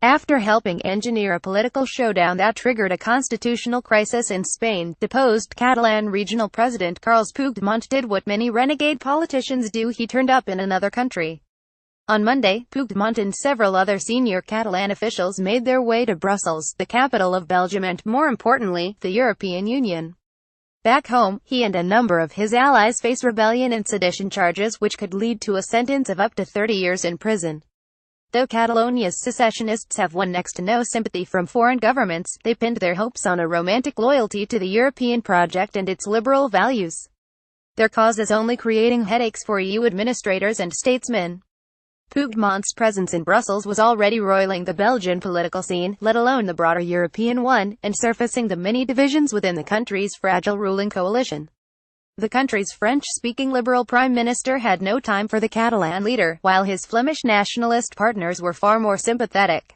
After helping engineer a political showdown that triggered a constitutional crisis in Spain, deposed Catalan regional president Carles Puigdemont did what many renegade politicians do: he turned up in another country. On Monday, Puigdemont and several other senior Catalan officials made their way to Brussels, the capital of Belgium and, more importantly, the European Union. Back home, he and a number of his allies face rebellion and sedition charges which could lead to a sentence of up to 30 years in prison. Though Catalonia's secessionists have won next to no sympathy from foreign governments, they pinned their hopes on a romantic loyalty to the European project and its liberal values. Their cause is only creating headaches for EU administrators and statesmen. Puigdemont's presence in Brussels was already roiling the Belgian political scene, let alone the broader European one, and surfacing the many divisions within the country's fragile ruling coalition. The country's French-speaking Liberal Prime Minister had no time for the Catalan leader, while his Flemish nationalist partners were far more sympathetic.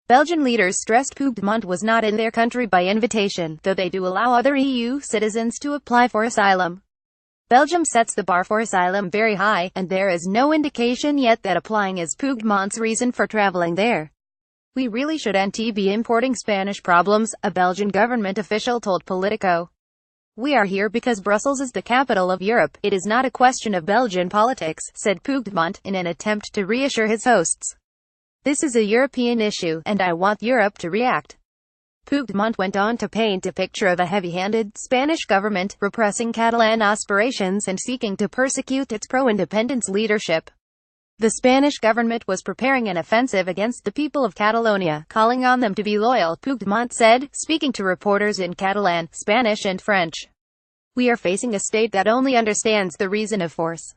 Belgian leaders stressed Puigdemont was not in their country by invitation, though they do allow other EU citizens to apply for asylum. Belgium sets the bar for asylum very high, and there is no indication yet that applying is Puigdemont's reason for traveling there. "We really shouldn't be importing Spanish problems," a Belgian government official told Politico. "We are here because Brussels is the capital of Europe. It is not a question of Belgian politics," said Puigdemont, in an attempt to reassure his hosts. "This is a European issue, and I want Europe to react." Puigdemont went on to paint a picture of a heavy-handed Spanish government, repressing Catalan aspirations and seeking to persecute its pro-independence leadership. The Spanish government was preparing an offensive against the people of Catalonia, calling on them to be loyal, Puigdemont said, speaking to reporters in Catalan, Spanish and French. "We are facing a state that only understands the reason of force."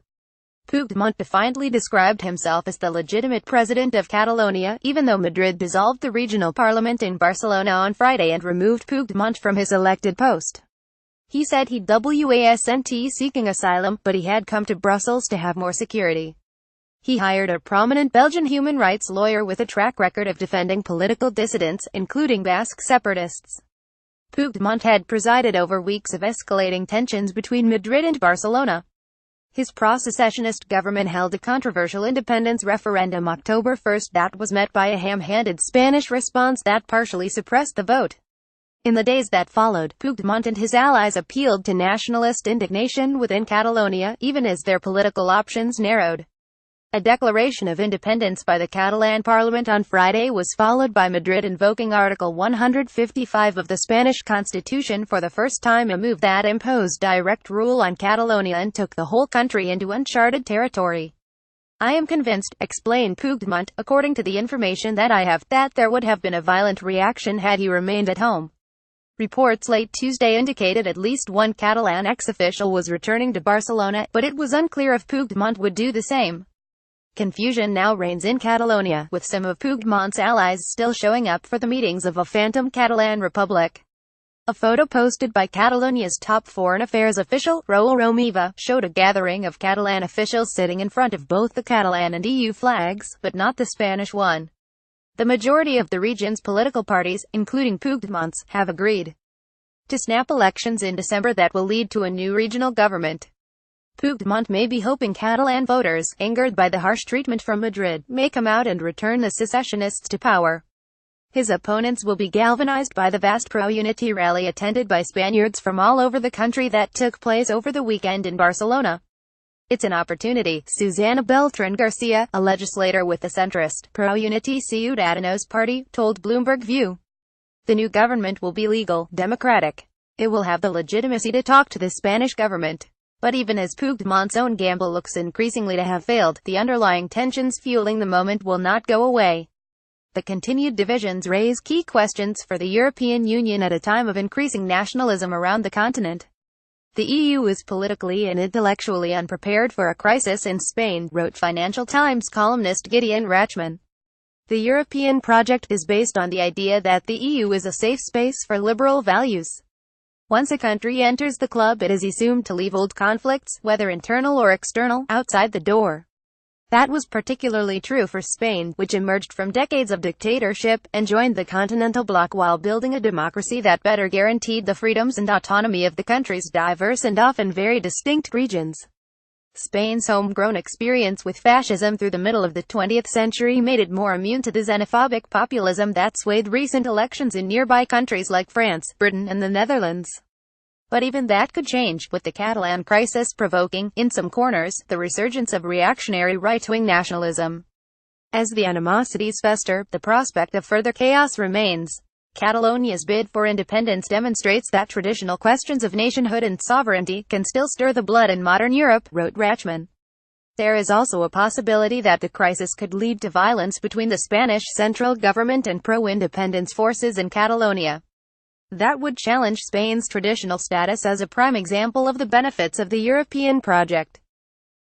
Puigdemont defiantly described himself as the legitimate president of Catalonia, even though Madrid dissolved the regional parliament in Barcelona on Friday and removed Puigdemont from his elected post. He said he wasn't seeking asylum, but he had come to Brussels to have more security. He hired a prominent Belgian human rights lawyer with a track record of defending political dissidents, including Basque separatists. Puigdemont had presided over weeks of escalating tensions between Madrid and Barcelona. His pro-secessionist government held a controversial independence referendum October 1 that was met by a ham-handed Spanish response that partially suppressed the vote. In the days that followed, Puigdemont and his allies appealed to nationalist indignation within Catalonia, even as their political options narrowed. A declaration of independence by the Catalan parliament on Friday was followed by Madrid invoking Article 155 of the Spanish constitution for the first time, a move that imposed direct rule on Catalonia and took the whole country into uncharted territory. "I am convinced," explained Puigdemont, "according to the information that I have, that there would have been a violent reaction had he remained at home." Reports late Tuesday indicated at least one Catalan ex-official was returning to Barcelona, but it was unclear if Puigdemont would do the same. Confusion now reigns in Catalonia, with some of Puigdemont's allies still showing up for the meetings of a phantom Catalan republic. A photo posted by Catalonia's top foreign affairs official, Raul Romeva, showed a gathering of Catalan officials sitting in front of both the Catalan and EU flags, but not the Spanish one. The majority of the region's political parties, including Puigdemont's, have agreed to snap elections in December that will lead to a new regional government. Puigdemont may be hoping Catalan voters, angered by the harsh treatment from Madrid, may come out and return the secessionists to power. His opponents will be galvanized by the vast pro-unity rally attended by Spaniards from all over the country that took place over the weekend in Barcelona. "It's an opportunity," Susana Beltrán García, a legislator with the centrist, pro-unity Ciudadanos party, told Bloomberg View. "The new government will be legal, democratic. It will have the legitimacy to talk to the Spanish government." But even as Puigdemont's own gamble looks increasingly to have failed, the underlying tensions fueling the moment will not go away. The continued divisions raise key questions for the European Union at a time of increasing nationalism around the continent. "The EU is politically and intellectually unprepared for a crisis in Spain," wrote Financial Times columnist Gideon Rachman. "The European project is based on the idea that the EU is a safe space for liberal values. Once a country enters the club, it is assumed to leave old conflicts, whether internal or external, outside the door." That was particularly true for Spain, which emerged from decades of dictatorship, and joined the continental bloc while building a democracy that better guaranteed the freedoms and autonomy of the country's diverse and often very distinct regions. Spain's homegrown experience with fascism through the middle of the 20th century made it more immune to the xenophobic populism that swayed recent elections in nearby countries like France, Britain, and the Netherlands. But even that could change, with the Catalan crisis provoking, in some corners, the resurgence of reactionary right-wing nationalism. As the animosities fester, the prospect of further chaos remains. Catalonia's bid for independence demonstrates that traditional questions of nationhood and sovereignty can still stir the blood in modern Europe, wrote Rachman. There is also a possibility that the crisis could lead to violence between the Spanish central government and pro-independence forces in Catalonia. That would challenge Spain's traditional status as a prime example of the benefits of the European project.